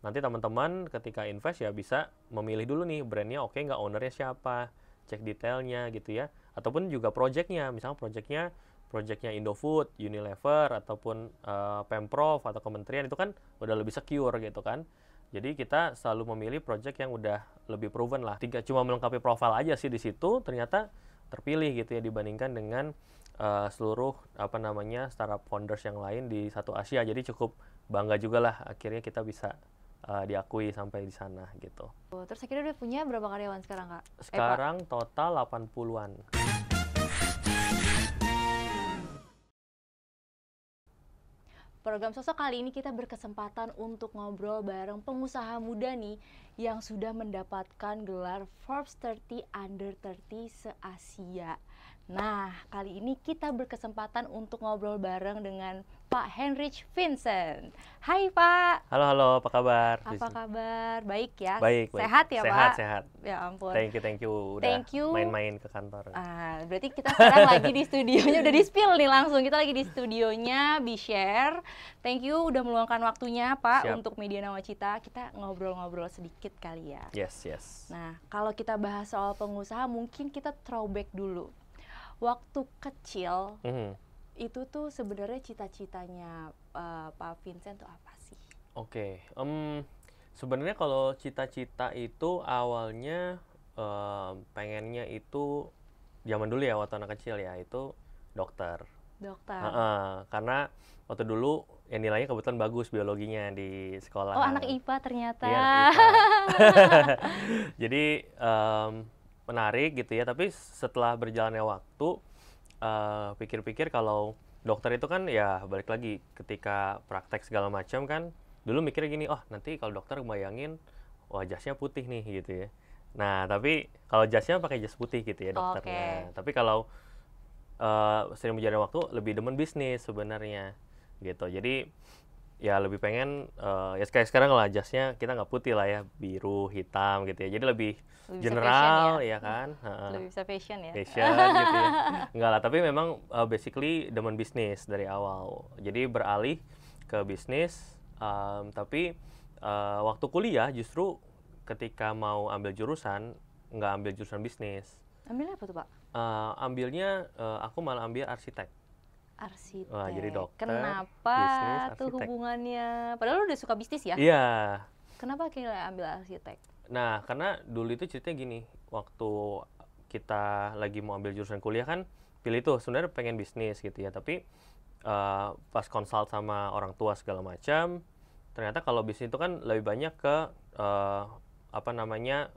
nanti teman-teman ketika invest ya bisa memilih dulu nih brandnya oke nggak, ownernya siapa, cek detailnya gitu ya. Ataupun juga projectnya, misalnya projectnya Indofood, Unilever, ataupun Pemprov atau kementerian itu kan udah lebih secure gitu kan. Jadi kita selalu memilih project yang udah lebih proven lah. Cuma melengkapi profil aja sih di situ ternyata terpilih gitu ya dibandingkan dengan seluruh startup founders yang lain di satu Asia. Jadi cukup bangga juga lah akhirnya kita bisa diakui sampai di sana gitu. Terus akhirnya udah punya berapa karyawan sekarang, Kak? Sekarang total 80-an. Program Sosok kali ini kita berkesempatan untuk ngobrol bareng pengusaha muda nih yang sudah mendapatkan gelar Forbes 30 Under 30 se-Asia. Nah, kali ini kita berkesempatan untuk ngobrol bareng dengan Pak Heinrich Vincent. Hai Pak. Halo, apa kabar? Apa kabar? Baik ya? Baik. Sehat ya Pak? Sehat. Ya ampun. Thank you. Udah main-main ke kantor. Berarti kita sekarang lagi di studionya, udah di-spill nih langsung. Kita lagi di studionya BeShare. Thank you udah meluangkan waktunya Pak. Siap. Untuk Media Nawacita. Kita ngobrol-ngobrol sedikit kali ya. Yes. Nah, kalau kita bahas soal pengusaha mungkin kita throwback dulu. Waktu kecil, itu tuh sebenarnya cita-citanya Pak Vincent tuh apa sih? Oke, sebenarnya kalau cita-cita itu awalnya pengennya itu zaman dulu ya waktu anak kecil ya itu dokter. Karena waktu dulu ya nilainya kebetulan bagus biologinya di sekolah. Oh, anak IPA ternyata. Iya, anak IPA. Jadi menarik gitu ya, tapi setelah berjalannya waktu pikir-pikir kalau dokter itu kan ya balik lagi ketika praktek segala macam kan dulu mikirnya gini, oh nanti kalau dokter bayangin wah jasnya putih nih gitu ya. Nah tapi kalau jasnya pakai jas putih gitu ya dokternya. Tapi kalau sering berjalan waktu lebih demen bisnis sebenarnya gitu. Jadi ya lebih pengen ya sekarang lah jasnya kita nggak putih lah ya, biru hitam gitu ya. Jadi lebih general ya kan. Lebih bisa fashion ya. Fashion gitu ya. Enggak lah, tapi memang basically demen bisnis dari awal. Jadi beralih ke bisnis. Tapi waktu kuliah justru ketika mau ambil jurusan nggak ambil jurusan bisnis. Ambilnya apa tuh Pak? Ambilnya aku malah ambil arsitek. Arsitek. Wah, jadi dokter. Kenapa bisnis, tuh hubungannya? Padahal lu udah suka bisnis ya? Iya. Kenapa akhirnya ambil arsitek? Nah, karena dulu itu ceritanya gini, waktu kita lagi mau ambil jurusan kuliah kan pilih tuh sebenarnya pengen bisnis gitu ya, tapi pas konsult sama orang tua segala macam, ternyata kalau bisnis itu kan lebih banyak ke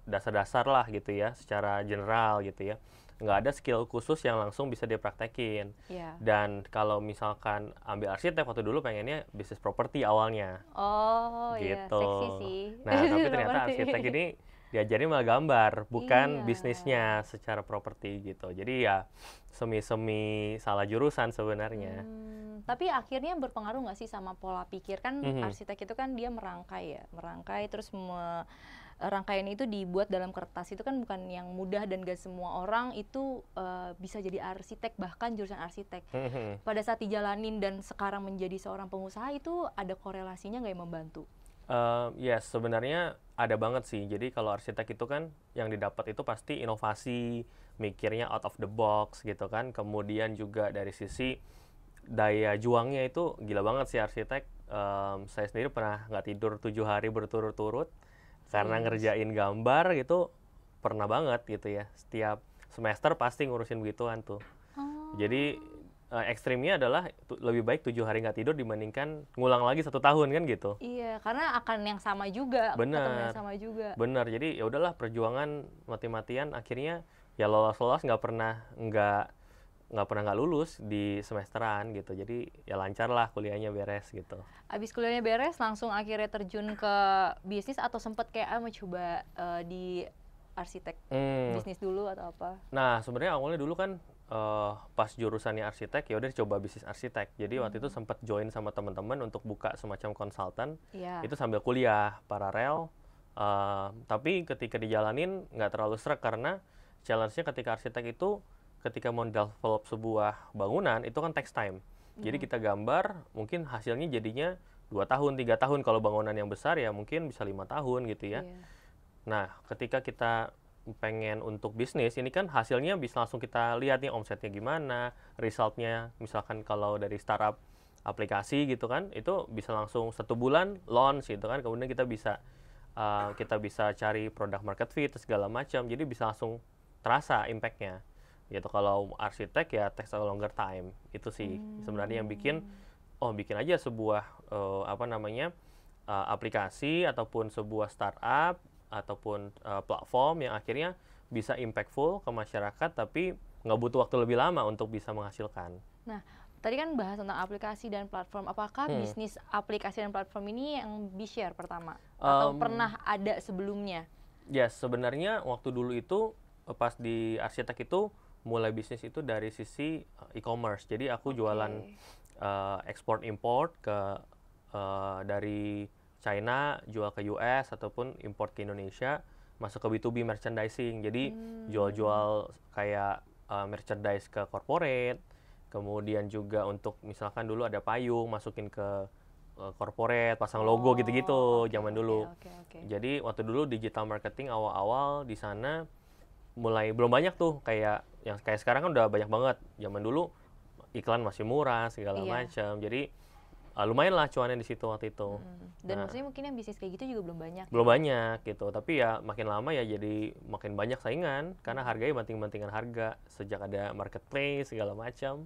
dasar-dasar lah gitu ya, secara general gitu ya. Nggak ada skill khusus yang langsung bisa dipraktekin. Dan kalau misalkan ambil arsitek waktu dulu pengennya bisnis properti awalnya. Oh gitu. Seksi sih. Nah tapi ternyata arsitek ini diajarin malah gambar, bukan bisnisnya secara properti gitu. Jadi ya semi-semi salah jurusan sebenarnya. Tapi akhirnya berpengaruh nggak sih sama pola pikir? Kan arsitek itu kan dia merangkai terus rangkaian itu dibuat dalam kertas, itu kan bukan yang mudah dan gak semua orang itu bisa jadi arsitek, bahkan jurusan arsitek. Pada saat dijalanin dan sekarang menjadi seorang pengusaha itu ada korelasinya nggak yang membantu? Yes, sebenarnya ada banget sih. Jadi kalau arsitek itu kan yang didapat itu pasti inovasi, mikirnya out of the box gitu kan. Kemudian juga dari sisi daya juangnya itu gila banget sih arsitek. Saya sendiri pernah nggak tidur 7 hari berturut-turut karena ngerjain gambar gitu, pernah banget gitu ya. Setiap semester pasti ngurusin begituan tuh. Jadi ekstrimnya adalah lebih baik 7 hari nggak tidur dibandingkan ngulang lagi 1 tahun kan gitu. Iya, karena akan yang sama juga. Bener. Bener. Jadi ya udahlah perjuangan mati-matian akhirnya ya lolos nggak pernah nggak lulus di semesteran gitu. Jadi ya lancar lah kuliahnya beres gitu. Abis kuliahnya beres langsung akhirnya terjun ke bisnis atau sempet kayak mau coba di arsitek bisnis dulu atau apa? Nah sebenarnya awalnya dulu kan pas jurusannya arsitek ya udah coba bisnis arsitek. Jadi waktu itu sempat join sama teman-teman untuk buka semacam konsultan. Itu sambil kuliah paralel. Tapi ketika dijalanin nggak terlalu serak karena challenge-nya ketika arsitek itu ketika mau develop sebuah bangunan itu kan takes time. Jadi kita gambar mungkin hasilnya jadinya 2 tahun, 3 tahun. Kalau bangunan yang besar ya mungkin bisa 5 tahun gitu ya. Iya. Nah, ketika kita pengen untuk bisnis, ini kan hasilnya bisa langsung kita lihat nih omsetnya gimana, resultnya. Misalkan kalau dari startup aplikasi gitu kan, itu bisa langsung 1 bulan launch gitu kan. Kemudian kita bisa cari produk market fit segala macam. Jadi bisa langsung terasa impact-nya. Gitu. Kalau arsitek ya takes a longer time. Itu sih sebenarnya yang bikin bikin aja sebuah aplikasi ataupun sebuah startup ataupun platform yang akhirnya bisa impactful ke masyarakat tapi nggak butuh waktu lebih lama untuk bisa menghasilkan. Nah, tadi kan bahas tentang aplikasi dan platform. Apakah bisnis aplikasi dan platform ini yang B-Share pertama? Atau pernah ada sebelumnya? Ya, sebenarnya waktu dulu itu pas di arsitek itu mulai bisnis itu dari sisi e-commerce. Jadi aku jualan ekspor import dari China, jual ke US ataupun import ke Indonesia, masuk ke B2B merchandising. Jadi jual-jual kayak merchandise ke corporate, kemudian juga untuk misalkan dulu ada payung masukin ke corporate, pasang logo gitu-gitu zaman dulu. Jadi waktu dulu digital marketing awal-awal di sana mulai belum banyak tuh kayak sekarang kan udah banyak banget. Zaman dulu iklan masih murah segala macam. Jadi lumayan lah cuannya di situ waktu itu. Dan maksudnya mungkin yang bisnis kayak gitu juga belum banyak. Belum banyak gitu. Tapi ya makin lama ya jadi makin banyak saingan karena harganya banting-bantingan harga sejak ada marketplace segala macam.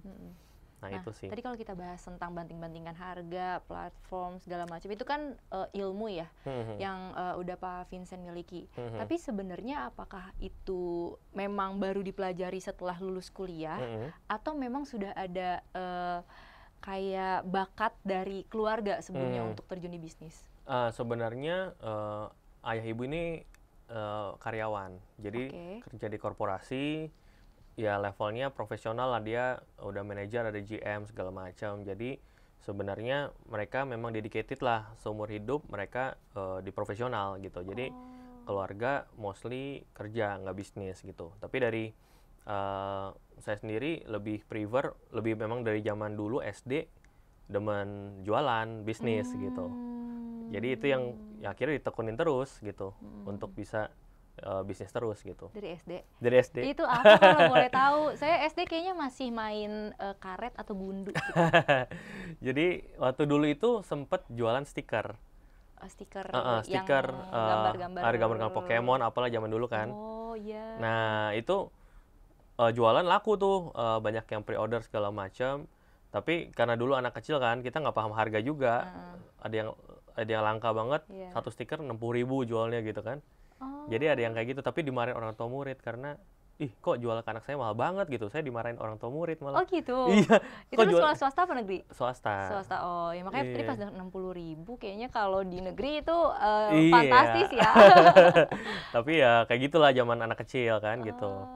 Nah, itu sih. Tadi kalau kita bahas tentang banting-bantingan harga, platform segala macam itu kan ilmu ya yang udah Pak Vincent miliki. Tapi sebenarnya apakah itu memang baru dipelajari setelah lulus kuliah atau memang sudah ada kayak bakat dari keluarga sebelumnya untuk terjun di bisnis? Sebenarnya ayah ibu ini karyawan, jadi kerja di korporasi, ya levelnya profesional lah, dia udah manajer, ada GM segala macam. Jadi sebenarnya mereka memang dedicated lah seumur hidup mereka di profesional gitu. Jadi keluarga mostly kerja nggak bisnis gitu. Tapi dari saya sendiri lebih prefer, lebih memang dari zaman dulu SD demen jualan bisnis gitu. Jadi itu yang akhirnya ditekunin terus gitu untuk bisa bisnis terus gitu. Dari SD? Dari SD. Itu apa kalau boleh tahu? Saya SD kayaknya masih main karet atau gundu gitu. Jadi waktu dulu itu sempet jualan stiker. Stiker yang gambar-gambar Pokemon apalah zaman dulu kan. Oh iya. Nah itu jualan laku tuh, banyak yang pre-order segala macam. Tapi karena dulu anak kecil kan, kita nggak paham harga juga. Ada yang langka banget, satu stiker 60.000 jualnya gitu kan. Jadi ada yang kayak gitu, tapi dimarahin orang tua murid karena kok jual ke anak saya mahal banget gitu. Saya dimarahin orang tua murid malah. Oh gitu? Iya. Itu sekolah swasta apa negeri? Swasta. Swasta, oh ya makanya tadi pas 60.000 kayaknya kalau di negeri itu fantastis ya. Tapi ya kayak gitulah zaman anak kecil kan gitu.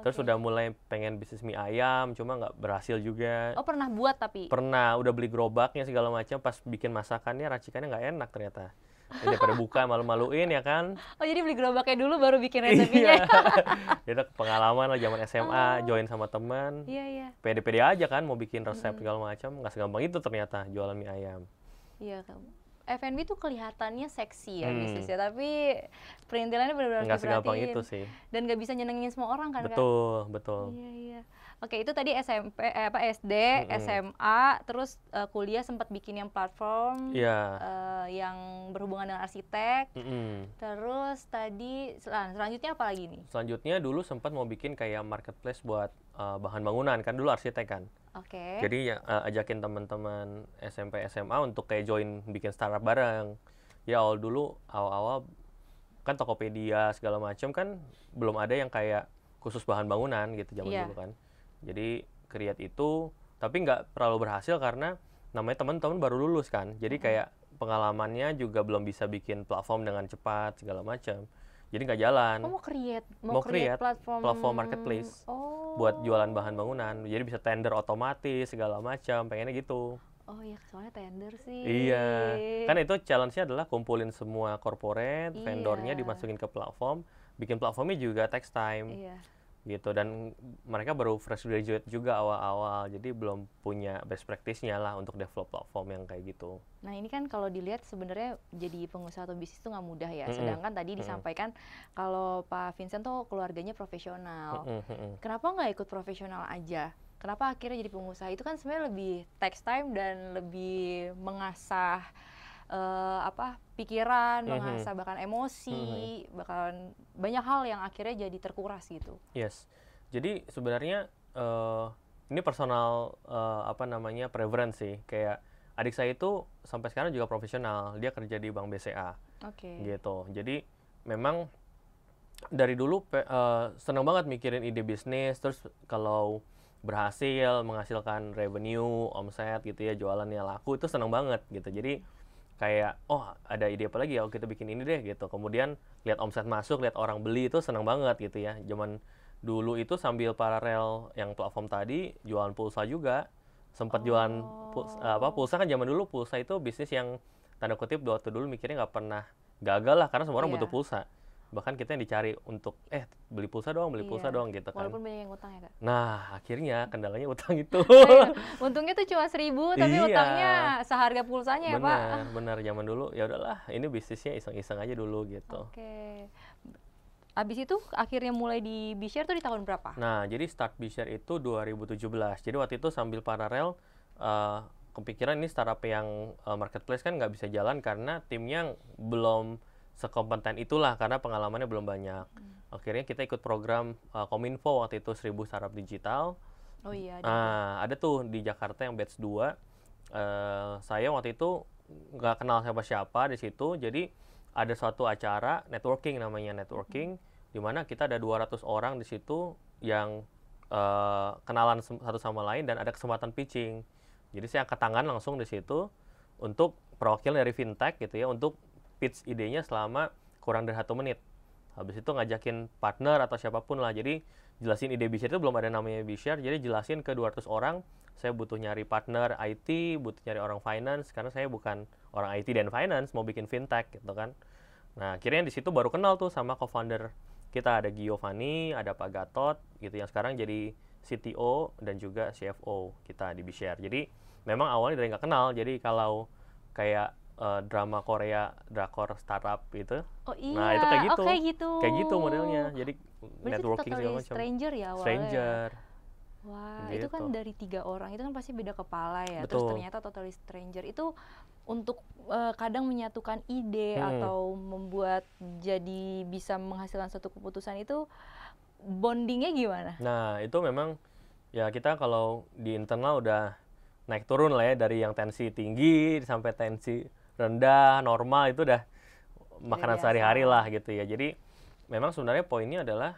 Terus udah mulai pengen bisnis mie ayam, cuma nggak berhasil juga. Oh pernah buat tapi? Pernah, udah beli gerobaknya segala macam, pas bikin masakannya racikannya nggak enak ternyata. Daripada buka malu-maluin ya kan. Oh jadi beli gerobaknya dulu baru bikin resepnya. Itu pengalaman lah zaman SMA, join sama teman. Iya. Pede-pede aja kan mau bikin resep segala macam, nggak segampang itu ternyata jualan mie ayam. Iya kan. F&B tuh kelihatannya seksi ya bisnisnya, tapi perintilannya benar-benar nggak segampang itu sih. Dan nggak bisa nyenengin semua orang kan? Betul. Iya. Oke, itu tadi SD, SMA, terus kuliah sempat bikin yang platform yang berhubungan dengan arsitek. Terus tadi selanjutnya apa lagi nih? Selanjutnya dulu sempat mau bikin kayak marketplace buat bahan bangunan, kan dulu arsitek kan. Jadi ajakin teman-teman SMP SMA untuk kayak join bikin startup bareng. Ya awal-awal kan Tokopedia segala macam kan belum ada yang kayak khusus bahan bangunan gitu zaman dulu kan. Jadi create itu tapi nggak terlalu berhasil karena namanya teman-teman baru lulus kan. Jadi kayak pengalamannya juga belum bisa bikin platform dengan cepat segala macam. Jadi nggak jalan. Mau create platform marketplace buat jualan bahan bangunan. Jadi bisa tender otomatis segala macam. Pengennya gitu. Oh iya, soalnya tender sih. Iya, kan itu challenge-nya adalah kumpulin semua corporate, vendornya dimasukin ke platform. Bikin platformnya juga takes time. gitu. Dan mereka baru fresh graduate juga awal-awal, jadi belum punya best practice-nya lah untuk develop platform yang kayak gitu. Nah ini kan kalau dilihat sebenarnya jadi pengusaha atau bisnis itu nggak mudah ya. Sedangkan tadi disampaikan kalau Pak Vincent tuh keluarganya profesional. Kenapa nggak ikut profesional aja? Kenapa akhirnya jadi pengusaha? Itu kan sebenarnya lebih takes time dan lebih mengasah pikiran, mengasah bahkan emosi, bahkan banyak hal yang akhirnya jadi terkuras gitu. Yes. Jadi sebenarnya ini personal preference sih. Kayak adik saya itu sampai sekarang juga profesional. Dia kerja di Bank BCA. Gitu. Jadi memang dari dulu seneng banget mikirin ide bisnis. Terus kalau berhasil menghasilkan revenue, omset gitu ya, jualannya laku, itu seneng banget gitu. Jadi kayak, oh ada ide apa lagi ya, oh kita bikin ini deh gitu. Kemudian lihat omset masuk, lihat orang beli, itu seneng banget gitu ya. Zaman dulu itu sambil paralel yang platform tadi, jualan pulsa juga. Sempat jualan pulsa kan, zaman dulu pulsa itu bisnis yang tanda kutip waktu dulu mikirnya nggak pernah gagal lah, karena semua orang butuh pulsa. Bahkan kita yang dicari untuk beli pulsa dong gitu kan. Walaupun banyak yang utang ya Kak. Nah akhirnya kendalanya utang itu. Untungnya tuh cuma 1.000 tapi utangnya seharga pulsanya ya Pak. Bener, zaman dulu ya udahlah ini bisnisnya iseng-iseng aja dulu gitu. Abis itu akhirnya mulai di B-Share tuh di tahun berapa? Nah jadi start B-Share itu 2017. Jadi waktu itu sambil paralel kepikiran ini startup yang marketplace kan nggak bisa jalan karena timnya belum sekompeten itulah, karena pengalamannya belum banyak. Akhirnya kita ikut program Kominfo waktu itu, 1000 startup digital. Oh iya. Ada tuh di Jakarta yang batch 2. Saya waktu itu nggak kenal siapa-siapa di situ. Jadi ada suatu acara networking, namanya networking, di mana kita ada 200 orang di situ yang kenalan satu sama lain dan ada kesempatan pitching. Jadi saya angkat tangan langsung di situ untuk perwakilan dari fintech gitu ya, untuk pitch idenya selama kurang dari 1 menit. Habis itu ngajakin partner atau siapapun lah. Jadi jelasin ide B-Share itu belum ada namanya B-Share. Jadi jelasin ke 200 orang, saya butuh nyari partner IT, butuh nyari orang finance, karena saya bukan orang IT dan finance, mau bikin fintech gitu kan. Nah akhirnya di situ baru kenal tuh sama co-founder kita, ada Giovanni, ada Pak Gatot gitu, yang sekarang jadi CTO dan juga CFO kita di B-Share. Jadi memang awalnya dari nggak kenal. Jadi kalau kayak drama Korea, drakor startup gitu. Oh iya, nah itu kayak gitu. Kayak gitu modelnya. Jadi berarti networking segala macam. Stranger ya awalnya. Stranger. Wah, gitu. Itu kan dari 3 orang, itu kan pasti beda kepala ya. Betul. Terus ternyata totally stranger. Itu untuk kadang menyatukan ide atau membuat jadi bisa menghasilkan suatu keputusan itu bondingnya gimana? Nah itu memang ya kita kalau di internal udah naik turun lah ya, dari yang tensi tinggi sampai tensi rendah, normal, itu udah makanan sehari-hari lah gitu ya. Jadi memang sebenarnya poinnya adalah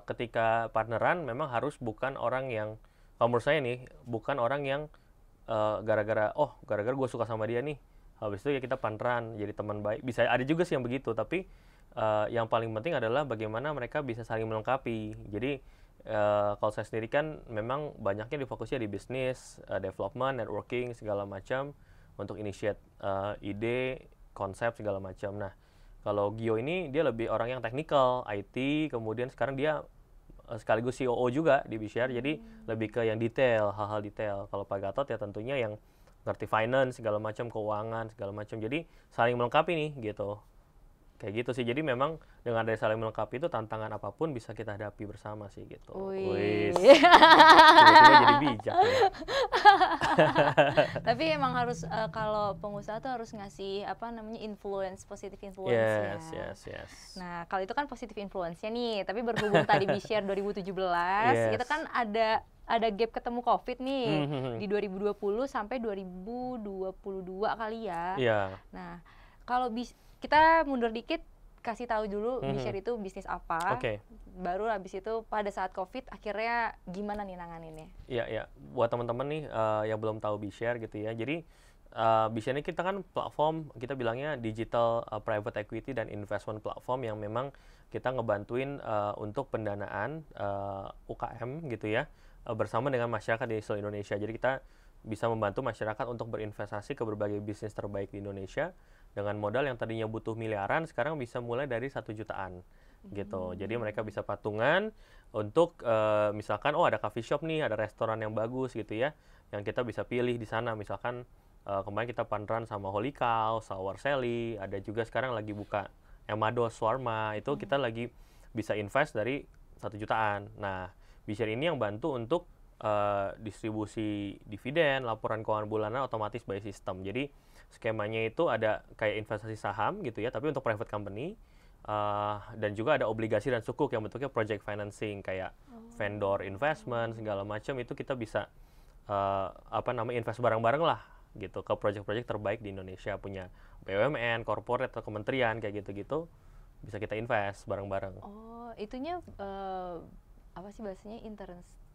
ketika partneran memang harus bukan orang yang, kalau menurut saya nih, bukan orang yang gara-gara gue suka sama dia nih, habis itu ya kita partneran jadi teman baik. Bisa ada juga sih yang begitu, tapi yang paling penting adalah bagaimana mereka bisa saling melengkapi. Jadi kalau saya sendiri kan memang banyaknya difokusnya di bisnis, development, networking, segala macam, untuk initiate ide, konsep, segala macam. Nah, kalau Gio ini dia lebih orang yang technical, IT, kemudian sekarang dia sekaligus COO juga di B-Share, jadi lebih ke yang detail, hal-hal detail. Kalau Pak Gatot ya tentunya yang ngerti finance, segala macam, keuangan, segala macam. Jadi saling melengkapi nih gitu. Kayak gitu sih. Jadi memang dengan ada saling melengkapi itu, tantangan apapun bisa kita hadapi bersama sih gitu. Wih. Tiba-tiba jadi bijak ya. Tapi emang harus kalau pengusaha tuh harus ngasih positive influence ya. Yes. Nah, kalau itu kan positive influence-nya nih, tapi berhubung tadi B-Share 2017, itu kan ada gap ketemu COVID nih di 2020 sampai 2022 kali ya. Nah, kalau kita mundur dikit, kasih tahu dulu B-Share itu bisnis apa. Baru habis itu pada saat COVID akhirnya gimana nih nanganinnya? Iya. Buat teman-teman nih yang belum tahu B-Share gitu ya. Jadi B-Share ini kita kan platform, kita bilangnya digital private equity dan investment platform, yang memang kita ngebantuin untuk pendanaan UKM gitu ya, bersama dengan masyarakat di seluruh Indonesia. Jadi kita bisa membantu masyarakat untuk berinvestasi ke berbagai bisnis terbaik di Indonesia dengan modal yang tadinya butuh miliaran, sekarang bisa mulai dari 1 jutaan gitu. Jadi mereka bisa patungan untuk misalkan, oh ada coffee shop nih, ada restoran yang bagus gitu ya, yang kita bisa pilih di sana. Misalkan kemarin kita partneran sama Holy Cow, Sour Sally, ada juga sekarang lagi buka Emados Shawarma, itu kita lagi bisa invest dari 1 jutaan. Nah, B-Share ini yang bantu untuk distribusi dividen, laporan keuangan bulanan otomatis by system. Jadi skemanya itu ada kayak investasi saham gitu ya, tapi untuk private company, dan juga ada obligasi dan sukuk yang bentuknya project financing kayak vendor investment segala macam. Itu kita bisa invest bareng-bareng lah gitu ke project-project terbaik di Indonesia, punya BUMN, corporate atau kementerian kayak gitu-gitu, bisa kita invest bareng-bareng. Oh, itunya apa sih bahasanya,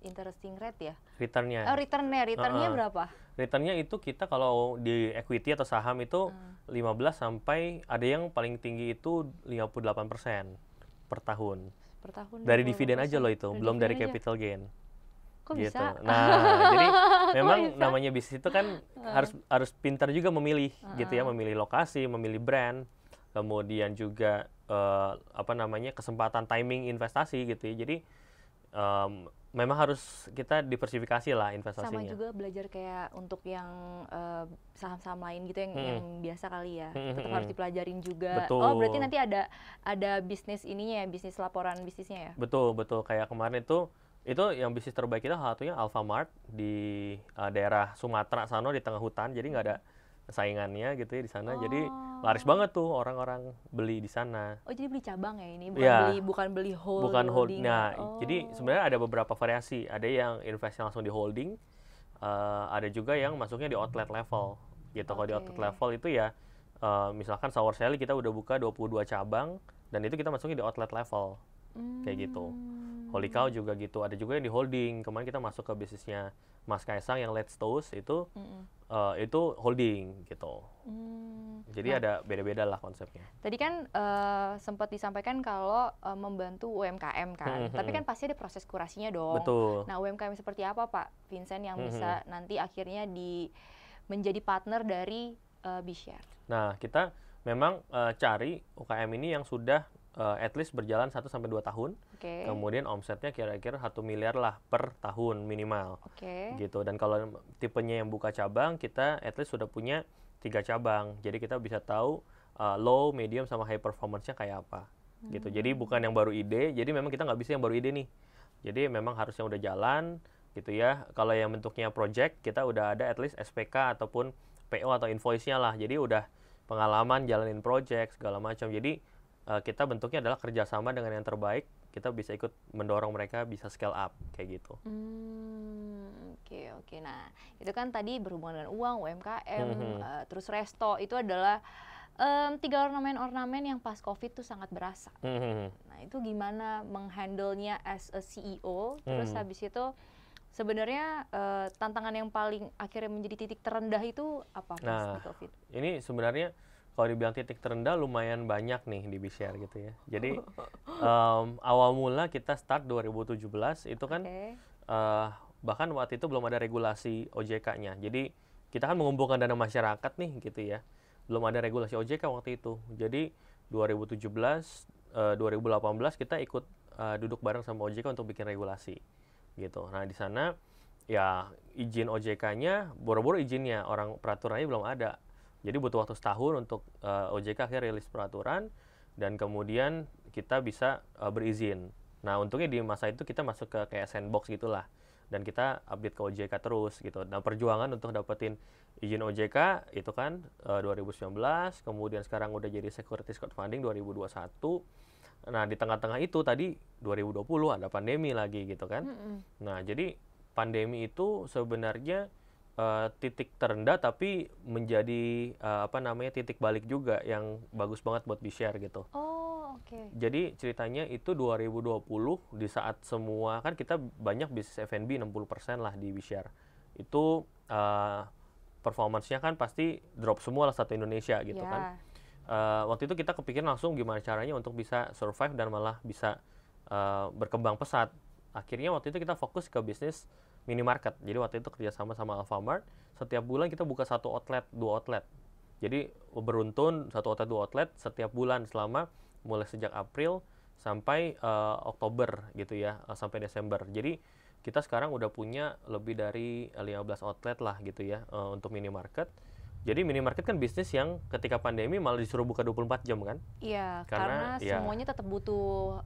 interesting rate ya? Returnnya. Oh, returnnya berapa? Returnnya itu kita kalau di equity atau saham itu 15 sampai ada yang paling tinggi itu 58% per tahun. Per tahun Dari dividen 20%. aja loh itu, belum dari dividen aja. capital gain. Kok Gitu. bisa? Nah, jadi memang bisa? namanya bisnis itu kan harus pintar juga memilih gitu ya, memilih lokasi, memilih brand, kemudian juga kesempatan timing investasi gitu ya. Jadi memang harus kita diversifikasi lah investasinya. Sama juga belajar kayak untuk yang saham-saham lain gitu yang biasa kali ya. Tetap harus dipelajarin juga. Betul. Oh, berarti nanti ada bisnis ininya ya, bisnis laporan bisnisnya ya? Betul, betul. Kayak kemarin itu yang bisnis terbaik kita salah satunya Alfamart di daerah Sumatera sana, di tengah hutan. Jadi nggak ada saingannya gitu ya di sana. Jadi laris banget tuh orang-orang beli di sana. Oh, jadi beli cabang ya ini, bukan beli Bukan holding. Nah, jadi sebenarnya ada beberapa variasi. Ada yang investasi langsung di holding, ada juga yang masuknya di outlet level gitu. Kalau di outlet level itu ya misalkan Sour Sally kita udah buka 22 cabang dan itu kita masuknya di outlet level. Kayak gitu. Holy Cow juga gitu. Ada juga yang di holding. Kemarin kita masuk ke bisnisnya Mas Kaisang yang Let's Toast itu holding gitu. Jadi ada beda-beda lah konsepnya. Tadi kan sempat disampaikan kalau membantu UMKM kan, tapi kan pasti ada proses kurasinya dong. Betul. Nah, UMKM seperti apa Pak Vincent yang bisa nanti akhirnya menjadi partner dari B-Share? Nah, kita memang cari UKM ini yang sudah at least berjalan 1-2 tahun. Kemudian omsetnya kira-kira 1 miliar lah per tahun minimal. Gitu. Dan kalau tipenya yang buka cabang, kita at least sudah punya 3 cabang. Jadi kita bisa tahu low, medium, sama high performance-nya kayak apa. Gitu. Jadi bukan yang baru ide, jadi memang kita nggak bisa yang baru ide nih. Jadi memang harus yang udah jalan gitu ya. Kalau yang bentuknya project, kita udah ada at least SPK ataupun PO atau invoice-nya lah. Jadi udah pengalaman jalanin project segala macam. Jadi kita bentuknya adalah kerjasama dengan yang terbaik. Kita bisa ikut mendorong mereka bisa scale up kayak gitu. Oke. Nah, itu kan tadi berhubungan dengan uang, UMKM, terus resto itu adalah 3 ornamen-ornamen yang pas COVID tuh sangat berasa. Nah, itu gimana menghandle-nya as a CEO? Terus habis itu sebenarnya tantangan yang paling akhirnya menjadi titik terendah itu apa pas di COVID? Ini sebenarnya kalau dibilang titik terendah lumayan banyak nih di B-Share gitu ya. Jadi awal mula kita start 2017 itu kan bahkan waktu itu belum ada regulasi OJK-nya. Jadi kita kan mengumpulkan dana masyarakat nih gitu ya. Belum ada regulasi OJK waktu itu. Jadi 2017, 2018 kita ikut duduk bareng sama OJK untuk bikin regulasi gitu. Nah di sana ya izin OJK-nya, boro-boro izinnya, orang peraturannya belum ada. Jadi butuh waktu setahun untuk OJK akhirnya rilis peraturan dan kemudian kita bisa berizin. Nah untungnya di masa itu kita masuk ke kayak sandbox gitulah dan kita update ke OJK terus gitu. Nah perjuangan untuk dapetin izin OJK itu kan 2019, kemudian sekarang udah jadi securities crowdfunding 2021. Nah di tengah-tengah itu tadi 2020 ada pandemi lagi gitu kan. Nah jadi pandemi itu sebenarnya titik terendah tapi menjadi titik balik juga yang bagus banget buat B-Share gitu. Jadi ceritanya itu 2020 di saat semua kan kita banyak bisnis F&B 60% lah di B-Share. Itu performance-nya kan pasti drop semua lah satu Indonesia gitu kan. Waktu itu kita kepikiran langsung gimana caranya untuk bisa survive dan malah bisa berkembang pesat. Akhirnya waktu itu kita fokus ke bisnis minimarket. Jadi waktu itu kerjasama sama Alfamart. Setiap bulan kita buka 1 outlet, 2 outlet. Jadi beruntun 1 outlet 2 outlet setiap bulan selama mulai sejak April sampai Oktober gitu ya, sampai Desember. Jadi kita sekarang udah punya lebih dari 15 outlet lah gitu ya untuk minimarket. Jadi minimarket kan bisnis yang ketika pandemi malah disuruh buka 24 jam kan? Iya, Karena karena ya semuanya tetap butuh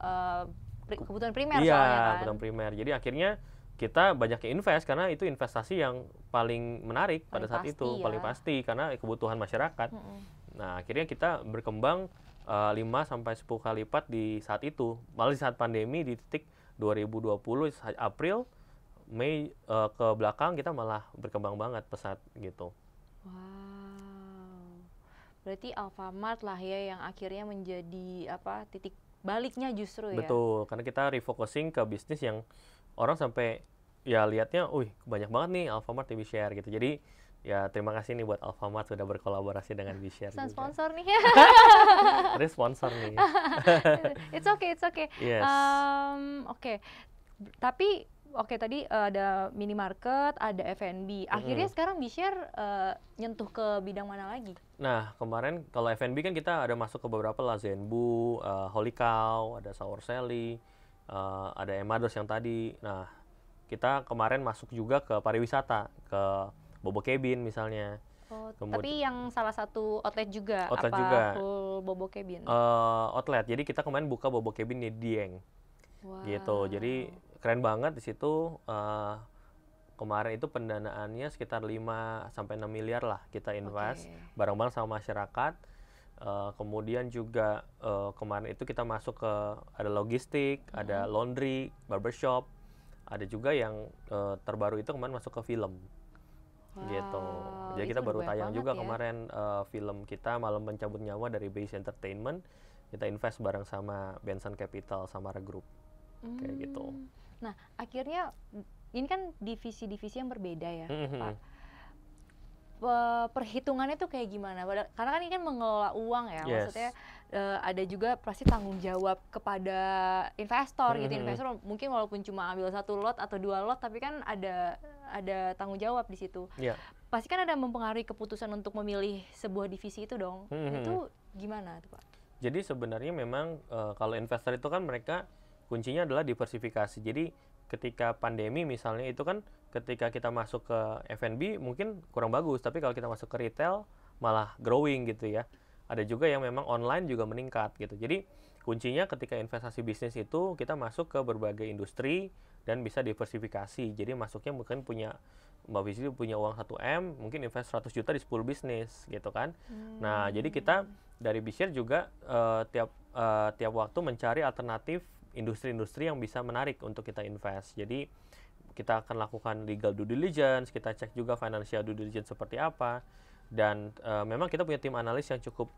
kebutuhan primer iya, soalnya kan. kebutuhan primer. Jadi akhirnya kita banyak invest karena itu investasi yang paling menarik pada Paling saat pasti itu, ya. paling pasti karena kebutuhan masyarakat. Mm-mm. Nah, akhirnya kita berkembang 5 sampai 10 kali lipat di saat itu. Malah di saat pandemi di titik 2020 April, Mei ke belakang kita malah berkembang banget pesat gitu. Wow. Berarti Alfamart lah ya yang akhirnya menjadi apa titik baliknya justru ya. Betul, karena kita refocusing ke bisnis yang orang sampai ya lihatnya, banyak banget nih Alfamart di Bishare gitu. Jadi ya terima kasih nih buat Alfamart sudah berkolaborasi dengan Bishare Pesan juga. sponsor nih. Ada sponsor nih. It's okay, it's okay. Yes. Oke. Tapi tadi ada minimarket, ada F&B. Akhirnya sekarang Bishare nyentuh ke bidang mana lagi? Nah, kemarin kalau F&B kan kita ada masuk ke beberapa lah, Zenbu, Holy Cow, ada Sour Sally, ada Emados yang tadi. Nah, kita kemarin masuk juga ke pariwisata, ke Bobo Cabin misalnya. Oh, tapi yang salah satu outlet juga, Outlet apa juga. full Bobo Cabin? Outlet, jadi kita kemarin buka Bobo Cabin di Dieng. Wow. Gitu, jadi keren banget di situ. Kemarin itu pendanaannya sekitar 5 sampai 6 miliar lah kita invest bareng-bareng sama masyarakat. Kemudian juga kemarin itu kita masuk ke ada logistik, ada laundry, barbershop, ada juga yang terbaru itu kemarin masuk ke film. Gitu. Jadi kita baru tayang juga kemarin film kita Malam Mencabut Nyawa dari Base Entertainment. Kita invest bareng sama Benson Capital sama Group. Kayak gitu. Nah, akhirnya ini kan divisi-divisi yang berbeda ya, Pak. Perhitungannya tuh kayak gimana? Karena kan ini kan mengelola uang ya, maksudnya ada juga pasti tanggung jawab kepada investor gitu. Investor mungkin walaupun cuma ambil 1 lot atau 2 lot, tapi kan ada tanggung jawab di situ. Pasti kan ada mempengaruhi keputusan untuk memilih sebuah divisi itu dong. Itu gimana tuh Pak? Jadi sebenarnya memang kalau investor itu kan mereka kuncinya adalah diversifikasi. Jadi ketika pandemi misalnya itu kan ketika kita masuk ke F&B mungkin kurang bagus, tapi kalau kita masuk ke retail malah growing gitu ya. Ada juga yang memang online juga meningkat gitu. Jadi kuncinya ketika investasi bisnis itu kita masuk ke berbagai industri dan bisa diversifikasi. Jadi masuknya mungkin Mbak Visi punya uang 1M, mungkin invest 100 juta di 10 bisnis gitu kan. Nah, jadi kita dari Bishare juga tiap waktu mencari alternatif industri-industri yang bisa menarik untuk kita invest. Jadi kita akan lakukan legal due diligence, kita cek juga financial due diligence seperti apa. Dan memang kita punya tim analis yang cukup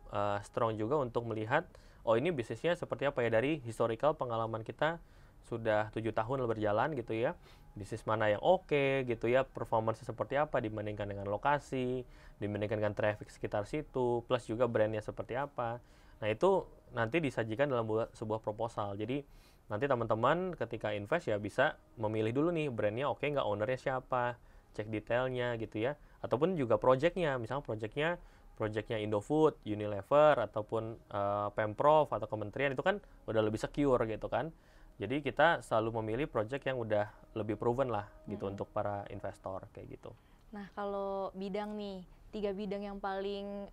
strong juga untuk melihat, ini bisnisnya seperti apa ya dari historical pengalaman kita sudah 7 tahun berjalan gitu ya. Bisnis mana yang oke gitu ya, performance seperti apa dibandingkan dengan lokasi, dibandingkan dengan traffic sekitar situ, plus juga brandnya seperti apa. Nah itu nanti disajikan dalam sebuah proposal. Jadi nanti teman-teman ketika invest ya bisa memilih dulu nih brandnya oke nggak, ownernya siapa, cek detailnya gitu ya. Ataupun juga projectnya, misalnya projectnya Indofood, Unilever, ataupun Pemprov atau kementerian itu kan udah lebih secure gitu kan. Jadi kita selalu memilih project yang udah lebih proven lah gitu untuk para investor kayak gitu. Nah kalau bidang nih, 3 bidang yang paling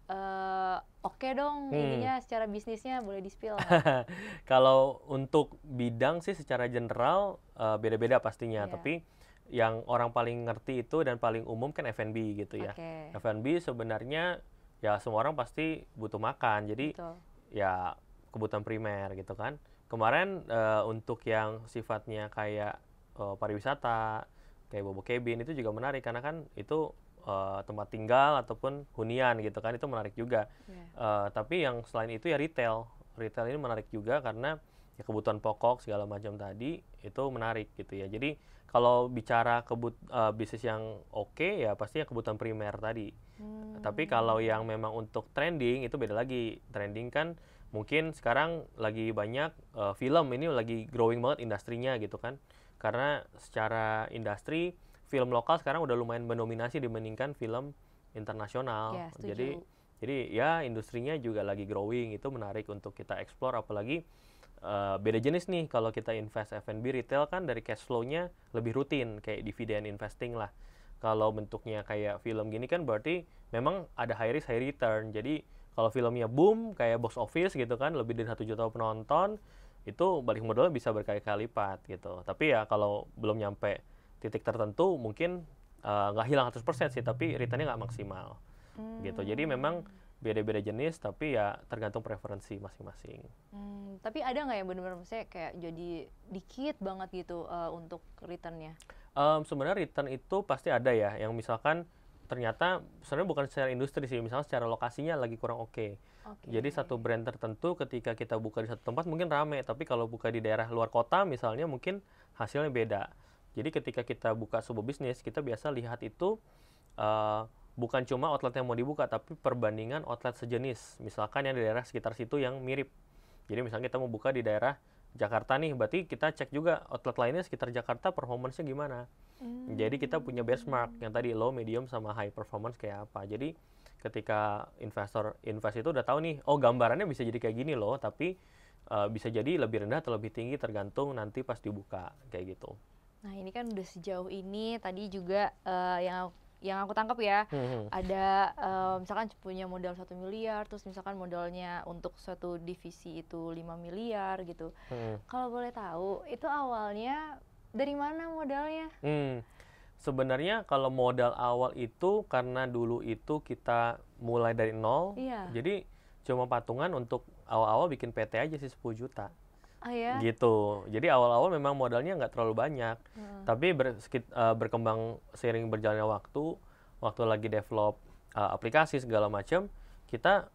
oke dong ininya secara bisnisnya boleh di-spill nggak? Kalau untuk bidang sih secara general beda-beda pastinya, tapi yang orang paling ngerti itu dan paling umum kan F&B gitu ya. F&B sebenarnya ya semua orang pasti butuh makan, jadi ya kebutuhan primer gitu kan. Kemarin untuk yang sifatnya kayak pariwisata, kayak Bobo Cabin itu juga menarik karena kan itu tempat tinggal ataupun hunian gitu kan, itu menarik juga. Tapi yang selain itu ya retail ini menarik juga karena ya kebutuhan pokok segala macam tadi itu menarik gitu ya. Jadi kalau bicara bisnis yang oke ya pasti ya kebutuhan primer tadi. Tapi kalau yang memang untuk trending itu beda lagi. Trending kan mungkin sekarang lagi banyak film ini lagi growing banget industrinya gitu kan. Karena secara industri film lokal sekarang udah lumayan mendominasi dibandingkan film internasional. Jadi Jadi ya industrinya juga lagi growing, itu menarik untuk kita explore, apalagi beda jenis nih kalau kita invest F&B retail kan dari cash flow-nya lebih rutin kayak dividend investing lah. Kalau bentuknya kayak film gini kan berarti memang ada high risk high return. Jadi kalau filmnya boom kayak box office gitu kan lebih dari 1 juta penonton, itu balik modalnya bisa berkali-kali lipat gitu. Tapi ya kalau belum nyampe titik tertentu mungkin nggak hilang 100% sih, tapi returnnya nggak maksimal gitu. Jadi memang beda-beda jenis, tapi ya tergantung preferensi masing-masing. Tapi ada nggak yang benar-benar misalnya kayak jadi dikit banget gitu untuk returnnya? Sebenarnya return itu pasti ada ya, yang misalkan ternyata sebenarnya bukan secara industri sih, misalnya secara lokasinya lagi kurang oke. Jadi satu brand tertentu ketika kita buka di satu tempat mungkin rame, tapi kalau buka di daerah luar kota misalnya mungkin hasilnya beda. Jadi ketika kita buka sebuah bisnis, kita biasa lihat itu bukan cuma outlet yang mau dibuka, tapi perbandingan outlet sejenis. Misalkan yang di daerah sekitar situ yang mirip. Jadi misalnya kita mau buka di daerah Jakarta nih, berarti kita cek juga outlet lainnya sekitar Jakarta performance-nya gimana. Jadi kita punya benchmark yang tadi low, medium, sama high performance kayak apa. Jadi ketika investor invest itu udah tahu nih, oh gambarannya bisa jadi kayak gini loh, tapi bisa jadi lebih rendah atau lebih tinggi tergantung nanti pas dibuka kayak gitu. Nah ini kan udah sejauh ini tadi juga yang aku tangkap ya, ada misalkan punya modal 1 miliar, terus misalkan modalnya untuk suatu divisi itu 5 miliar gitu. Kalau boleh tahu, itu awalnya dari mana modalnya? Sebenarnya kalau modal awal itu karena dulu itu kita mulai dari nol, jadi cuma patungan untuk awal-awal bikin PT aja sih 10 juta. Ya? Gitu. Jadi awal-awal memang modalnya nggak terlalu banyak, tapi berkembang seiring berjalannya waktu lagi develop aplikasi segala macam, kita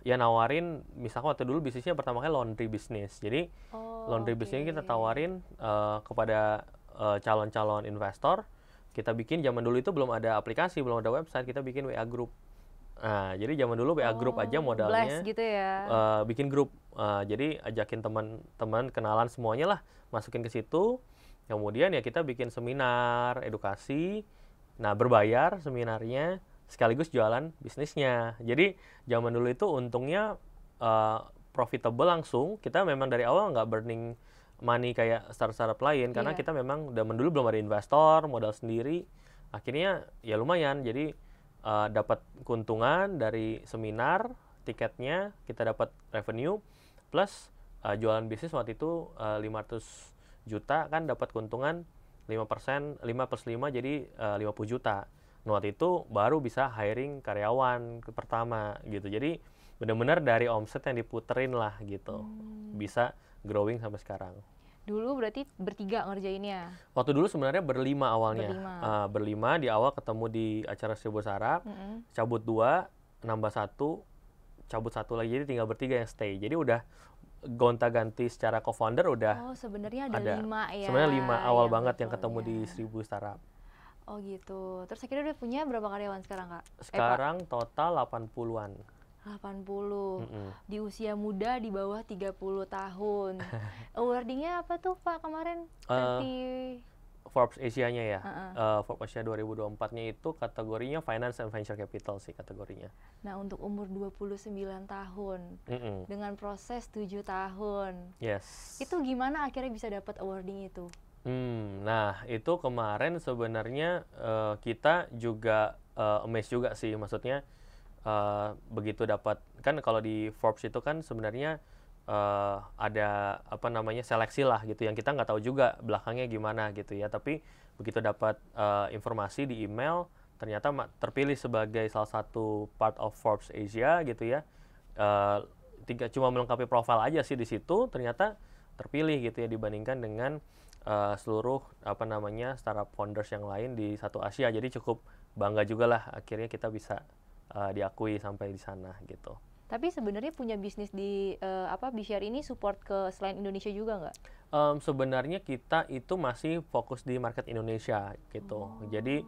ya nawarin, misalkan waktu dulu bisnisnya pertama kali laundry business. Jadi laundry business kita tawarin kepada calon-calon investor. Kita bikin, zaman dulu itu belum ada aplikasi, belum ada website, kita bikin WA group. Nah, jadi zaman dulu WA group aja modalnya, gitu ya. bikin grup. Jadi ajakin teman-teman, kenalan semuanya lah, masukin ke situ. Kemudian ya kita bikin seminar, edukasi. Nah, berbayar seminarnya, sekaligus jualan bisnisnya. Jadi zaman dulu itu untungnya profitable langsung. Kita memang dari awal nggak burning money kayak startup lain, karena kita memang zaman dulu belum ada investor, modal sendiri. Akhirnya ya lumayan, jadi dapat keuntungan dari seminar, tiketnya kita dapat revenue, plus jualan bisnis waktu itu 500 juta kan dapat keuntungan 5%, 5 plus 5 jadi 50 juta. Nah, waktu itu baru bisa hiring karyawan pertama gitu. Jadi benar-benar dari omset yang diputerin lah gitu. Bisa growing sampai sekarang. Dulu berarti bertiga ngerjainnya? Waktu dulu sebenarnya berlima awalnya. Berlima di awal ketemu di acara Seribu Sarap, cabut 2, nambah 1, cabut 1 lagi, jadi tinggal bertiga yang stay. Jadi udah gonta-ganti secara co-founder udah. Oh, sebenarnya ada 5 ya? Sebenarnya 5 awal banget yang ketemu di Seribu Sarap. Oh gitu. Terus akhirnya udah punya berapa karyawan sekarang, Kak? Sekarang total 80-an. 80. Di usia muda di bawah 30 tahun. Awardingnya apa tuh Pak kemarin? Forbes Asia-nya ya. Forbes Asia 2024-nya itu kategorinya Finance and Venture Capital sih kategorinya. Nah, untuk umur 29 tahun dengan proses 7 tahun. Yes. Itu gimana akhirnya bisa dapat awarding itu? Nah, itu kemarin sebenarnya kita juga amazed juga sih, maksudnya begitu dapat, kan kalau di Forbes itu kan sebenarnya ada apa namanya seleksi lah gitu yang kita nggak tahu juga belakangnya gimana gitu ya, tapi begitu dapat informasi di email ternyata terpilih sebagai salah satu part of Forbes Asia gitu ya. Cuma melengkapi profil aja sih di situ ternyata terpilih gitu ya, dibandingkan dengan seluruh apa namanya startup founders yang lain di satu Asia. Jadi cukup bangga juga lah akhirnya kita bisa diakui sampai di sana gitu. Tapi sebenarnya punya bisnis di Bishare ini support ke selain Indonesia juga nggak? Sebenarnya kita itu masih fokus di market Indonesia gitu. Jadi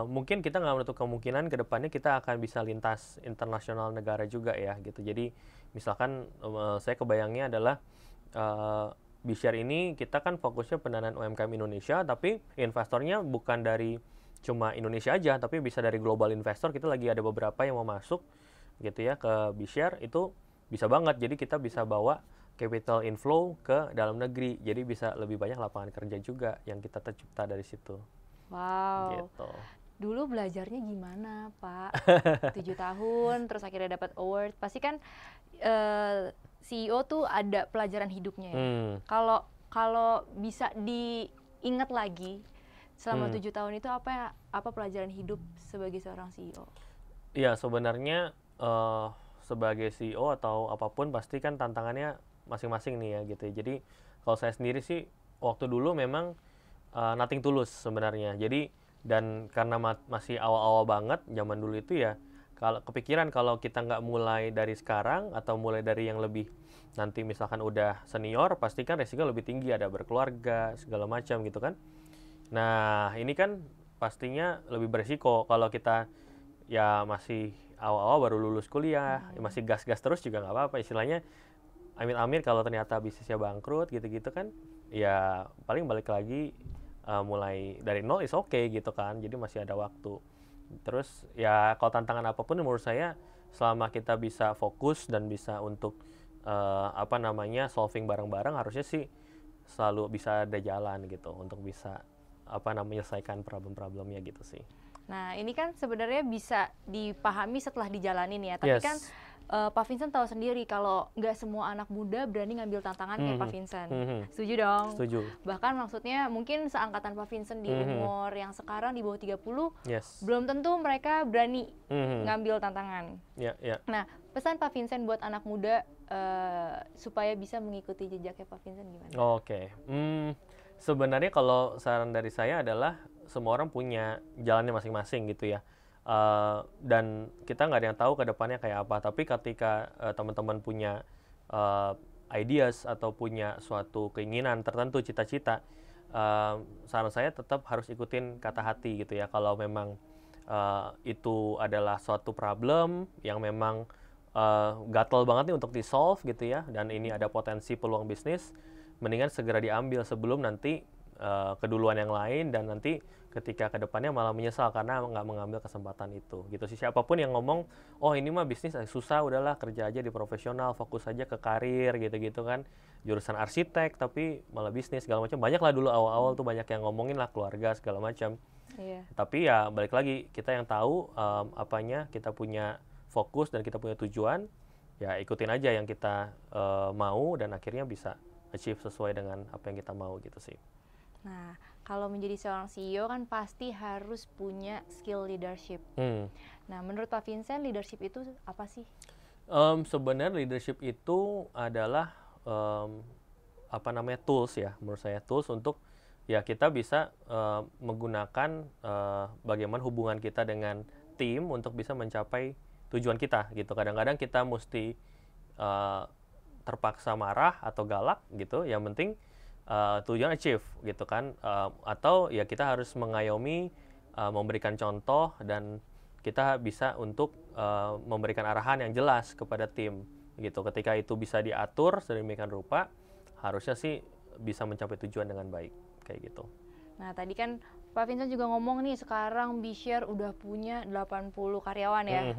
mungkin kita nggak menutup kemungkinan ke depannya kita akan bisa lintas internasional negara juga ya gitu. Jadi misalkan saya kebayangnya adalah Bishare ini kita kan fokusnya pendanaan UMKM Indonesia, tapi investornya bukan dari cuma Indonesia aja, tapi bisa dari global investor. Kita lagi ada beberapa yang mau masuk gitu ya ke B-share itu bisa banget. Jadi kita bisa bawa capital inflow ke dalam negeri. Jadi bisa lebih banyak lapangan kerja juga yang kita tercipta dari situ. Wow. Gitu. Dulu belajarnya gimana, Pak? 7 tahun, terus akhirnya dapat award. Pasti kan CEO tuh ada pelajaran hidupnya ya. Kalau bisa diingat lagi selama 7 tahun itu apa pelajaran hidup sebagai seorang CEO? Iya, sebenarnya sebagai CEO atau apapun pasti kan tantangannya masing-masing nih ya gitu ya. Jadi kalau saya sendiri sih waktu dulu memang nothing tulus sebenarnya. Jadi dan karena masih awal-awal banget zaman dulu itu ya, kalau kepikiran kalau kita nggak mulai dari sekarang atau mulai dari yang lebih nanti misalkan udah senior, pasti kan resiko lebih tinggi, ada berkeluarga segala macam gitu kan. Nah ini kan pastinya lebih beresiko kalau kita ya masih awal-awal baru lulus kuliah, ya masih gas-gas terus juga nggak apa-apa. Istilahnya amit-amit kalau ternyata bisnisnya bangkrut gitu-gitu kan, ya paling balik lagi mulai dari nol is okay gitu kan. Jadi masih ada waktu. Terus ya kalau tantangan apapun menurut saya selama kita bisa fokus dan bisa untuk solving bareng-bareng, harusnya sih selalu bisa ada jalan gitu untuk bisa menyelesaikan problem-problemnya gitu sih. Nah, ini kan sebenarnya bisa dipahami setelah dijalanin ya. Tapi kan Pak Vincent tahu sendiri kalau nggak semua anak muda berani ngambil tantangan kayak Pak Vincent. Setuju dong? Setuju. Bahkan maksudnya mungkin seangkatan Pak Vincent di umur yang sekarang di bawah 30, belum tentu mereka berani ngambil tantangan. Nah, pesan Pak Vincent buat anak muda supaya bisa mengikuti jejaknya Pak Vincent gimana? Oke. Sebenarnya kalau saran dari saya adalah semua orang punya jalannya masing-masing gitu ya. Dan kita nggak ada yang tahu ke depannya kayak apa. Tapi ketika teman-teman punya ideas atau punya suatu keinginan tertentu, cita-cita, saran saya tetap harus ikutin kata hati gitu ya. Kalau memang itu adalah suatu problem yang memang gatel banget nih untuk di-solve gitu ya, dan ini ada potensi peluang bisnis, mendingan segera diambil sebelum nanti keduluan yang lain dan nanti ketika kedepannya malah menyesal karena nggak mengambil kesempatan itu gitu sih. Siapapun yang ngomong oh ini mah bisnis susah, udahlah kerja aja di profesional, fokus aja ke karir gitu-gitu kan, jurusan arsitek tapi malah bisnis segala macam, banyak lah dulu awal-awal tuh banyak yang ngomongin lah keluarga segala macam. Tapi ya balik lagi kita yang tahu kita punya fokus dan kita punya tujuan, ya ikutin aja yang kita mau dan akhirnya bisa achieve sesuai dengan apa yang kita mau gitu sih. Nah, kalau menjadi seorang CEO kan pasti harus punya skill leadership. Nah, menurut Pak Vincent, leadership itu apa sih? Sebenarnya leadership itu adalah tools ya, menurut saya tools untuk ya kita bisa menggunakan bagaimana hubungan kita dengan tim untuk bisa mencapai tujuan kita gitu. Kadang-kadang kita mesti terpaksa marah atau galak gitu, yang penting tujuan achieve gitu kan, atau ya kita harus mengayomi, memberikan contoh, dan kita bisa untuk memberikan arahan yang jelas kepada tim gitu. Ketika itu bisa diatur sedemikian rupa, harusnya sih bisa mencapai tujuan dengan baik kayak gitu. Nah, tadi kan Pak Vincent juga ngomong nih, sekarang B-Share udah punya 80 karyawan ya.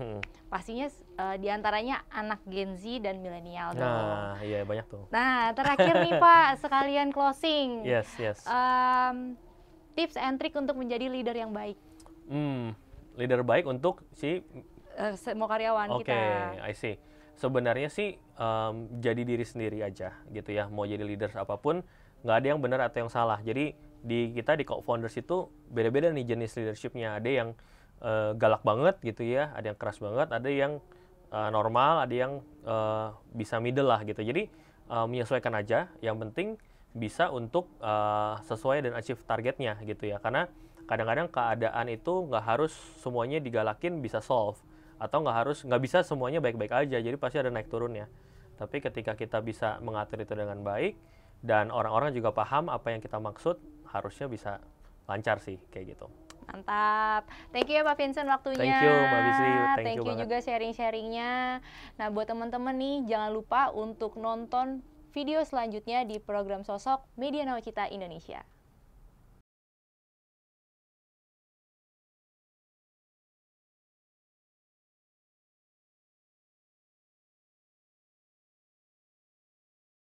Pastinya diantaranya anak Gen Z dan milenial dong. Nah, iya banyak tuh. Nah, terakhir nih Pak, sekalian closing. Yes. Tips and trick untuk menjadi leader yang baik. Leader baik untuk semua karyawan kita. Oke, I see. Sebenarnya sih jadi diri sendiri aja gitu ya. Mau jadi leader apapun, nggak ada yang benar atau yang salah. Jadi kita di co-founders itu beda-beda nih jenis leadershipnya. Ada yang galak banget gitu ya, ada yang keras banget, ada yang normal, ada yang bisa middle lah gitu. Jadi menyesuaikan aja, yang penting bisa untuk sesuai dan achieve targetnya gitu ya. Karena kadang-kadang keadaan itu nggak harus semuanya digalakin bisa solve, atau nggak bisa semuanya baik-baik aja, jadi pasti ada naik turunnya. Tapi ketika kita bisa mengatur itu dengan baik, dan orang-orang juga paham apa yang kita maksud, harusnya bisa lancar sih kayak gitu. Mantap. Thank you ya Pak Vincent waktunya. Thank you Mbak Bisri. Thank you juga sharing-sharingnya. Nah, buat teman-teman nih, jangan lupa untuk nonton video selanjutnya di program Sosok Media Nawacita Indonesia.